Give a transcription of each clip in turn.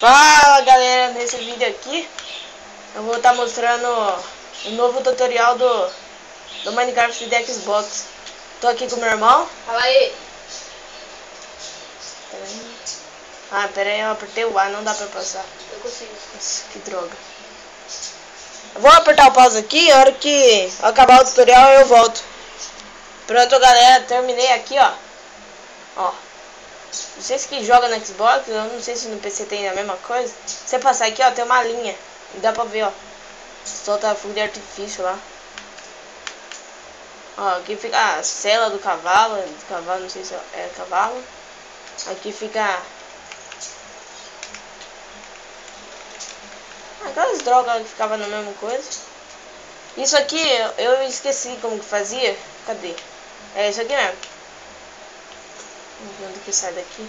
Fala galera, nesse vídeo aqui eu vou estar mostrando o novo tutorial do Minecraft de Xbox. Tô aqui com meu irmão. Fala aí. Pera aí, eu apertei o A, não dá pra passar. Eu consigo. Nossa, que droga. Eu vou apertar o pause aqui, a hora que acabar o tutorial eu volto. Pronto galera, terminei aqui ó. Vocês que jogam no Xbox, eu não sei se no PC tem a mesma coisa. Você passar aqui, ó, tem uma linha. E dá pra ver, ó. Solta fogo de artifício lá. Ó, aqui fica a cela do cavalo. Não sei se é cavalo. Aqui fica aquelas drogas que ficavam na mesma coisa. Isso aqui, eu esqueci como que fazia. Cadê? É isso aqui mesmo. Vamos ver onde que sai daqui.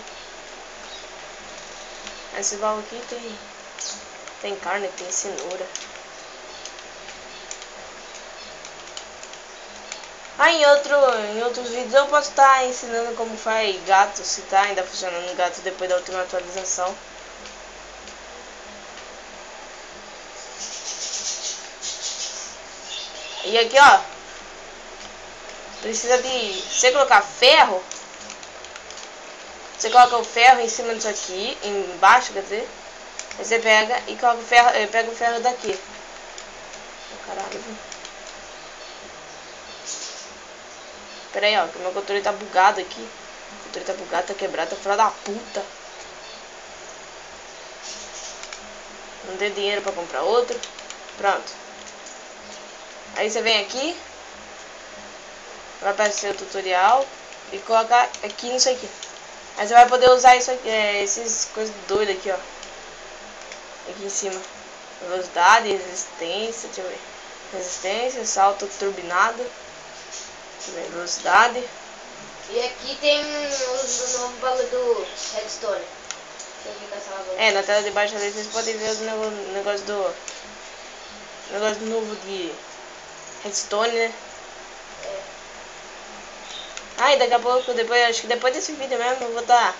Esse baú aqui tem carne, tem cenoura. Em outros vídeos eu posso estar ensinando como faz gato, se tá ainda funcionando gato depois da última atualização. E aqui ó, precisa de você colocar ferro. Você coloca o ferro em cima disso aqui, embaixo, quer dizer. Aí você pega e coloca o ferro, pega o ferro daqui. Oh, caralho. Pera aí, ó, que meu controle tá bugado aqui. O controle tá bugado, tá quebrado, tá fora da puta. Não tem dinheiro pra comprar outro. Pronto. Aí você vem aqui. Vai aparecer o tutorial. E coloca aqui nisso aqui. Aí você vai poder usar isso aqui, esses coisas doidas aqui, ó. Aqui em cima. Velocidade, resistência, deixa eu ver. Resistência, salto turbinado. Deixa eu ver, velocidade. E aqui tem o novo bagulho do Redstone. Na tela de baixo ali vocês podem ver os negócios do negócio novo de Redstone, né? E daqui a pouco, acho que depois desse vídeo mesmo, eu vou estar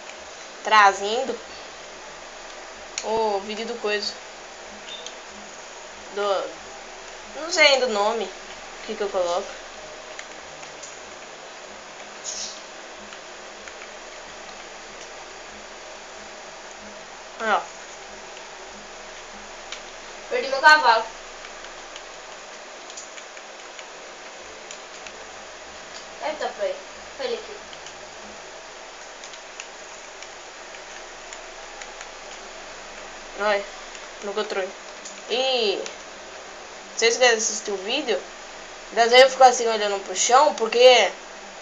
trazendo o vídeo do coisa. Não sei ainda o nome, o que eu coloco. Ó. Perdi meu cavalo. Tá pra ele. Olha ele aqui. Olha, no controle. E se vocês quiserem assistir o vídeo, às vezes eu fico assim olhando pro chão, porque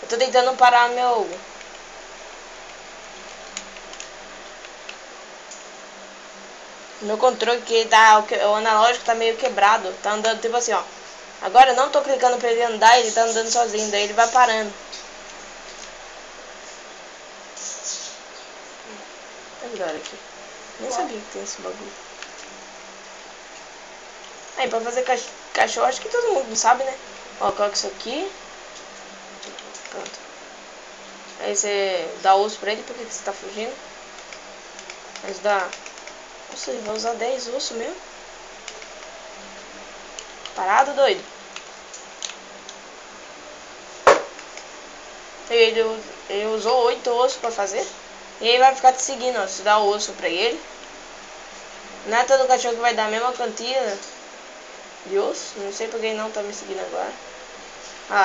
eu tô tentando parar meu controle, que o analógico tá meio quebrado. Tá andando tipo assim, ó. Agora eu não tô clicando pra ele andar, ele tá andando sozinho, daí ele vai parando. Agora aqui. Nem sabia que tem esse bagulho. Aí pra fazer cachorro, acho que todo mundo sabe, né? Ó, coloca isso aqui. Pronto. Aí você dá osso pra ele, porque você tá fugindo. Mas dá. Nossa, ele vai usar 10 ossos mesmo. Parado, doido. Ele usou 8 ossos pra fazer. E aí vai ficar te seguindo, ó. Você dá osso pra ele. Não é todo cachorro que vai dar a mesma quantia de osso. Não sei porque ele não tá me seguindo agora.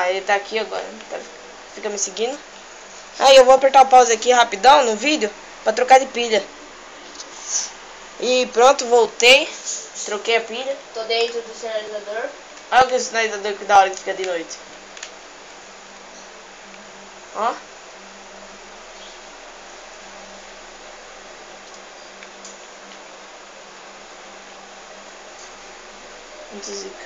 Ele tá aqui agora. Fica me seguindo. Aí eu vou apertar o pause aqui rapidão no vídeo pra trocar de pilha. E pronto, voltei. Troquei a pilha. Tô dentro do sinalizador. Olha o sinalizador que da hora que fica de noite. Ó. Muito zica.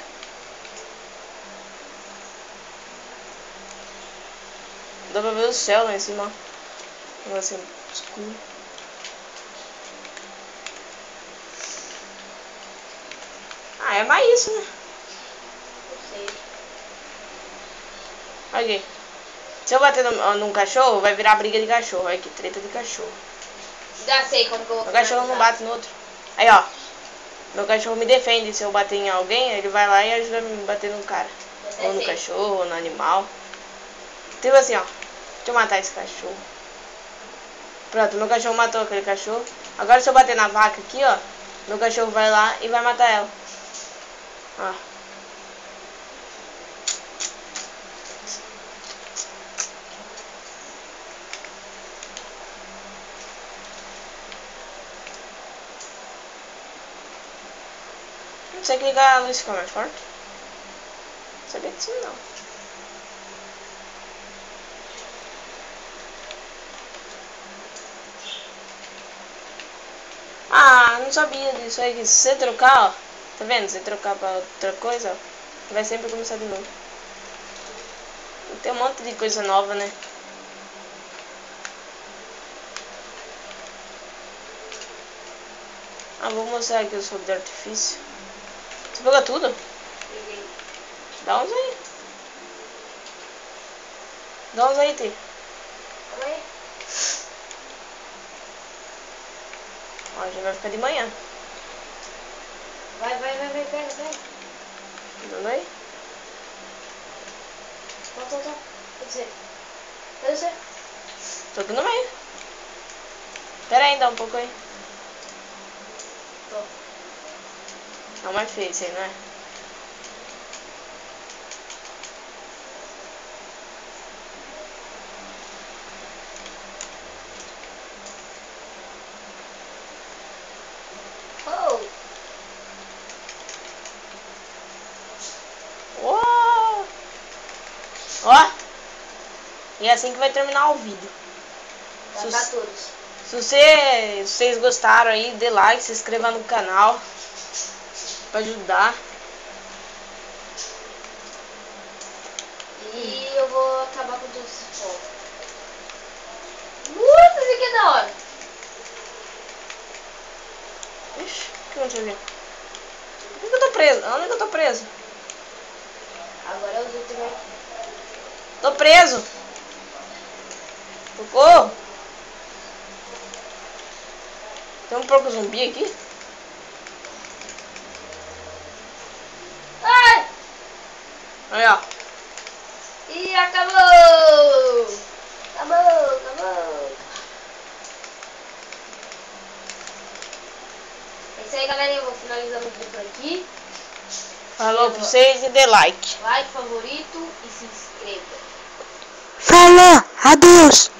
Dá pra ver o céu lá em cima. Um negócio escuro. É mais isso, né? Não sei. Olha aqui. Se eu bater num cachorro, vai virar briga de cachorro. Olha que treta de cachorro. Já sei como que eu vou O cachorro não bate no outro. Aí, ó. Meu cachorro me defende. Se eu bater em alguém, ele vai lá e ajuda a me bater no cara. Ou no cachorro, ou no animal. Tipo assim, ó. Deixa eu matar esse cachorro. Pronto, meu cachorro matou aquele cachorro. Agora se eu bater na vaca aqui, ó. Meu cachorro vai lá e vai matar ela. Ó. Não sei clicar a luz fica mais forte. Não sabia disso não. Ah, não sabia disso aí. Se você trocar, ó. Tá vendo? Se você trocar pra outra coisa, ó. Vai sempre começar de novo. Tem um monte de coisa nova, né? Ah, vou mostrar aqui os fogos de artifício. Você pegou tudo? Peguei. Dá uns aí. Dá uns aí, Tê. Calma aí. Ó, já vai ficar de manhã. Vai, pega. Dando aí? Tá. Cadê você? Cadê você? Tô aqui no meio. Pera aí, dá um pouco aí. Tô. É o mais feio esse aí, não é? Oh! Uou! Ó! E é assim que vai terminar o vídeo. Tá pra todos. Se vocês gostaram aí, dê like, se inscreva no canal. Pra ajudar. E eu vou acabar com todos esses pontos. Isso aqui é da hora. Ixi, o que aconteceu aqui? Por que eu tô preso? Onde é que eu tô preso? Agora eu uso também. Tô preso! Socorro! Tem um porco zumbi aqui? Ai! Aí, ó. E acabou! Acabou! É isso aí, galerinha. Eu vou finalizando o vídeo por aqui. Falou pra vocês e dê like. Like, favorito e se inscreva. Falou, adeus.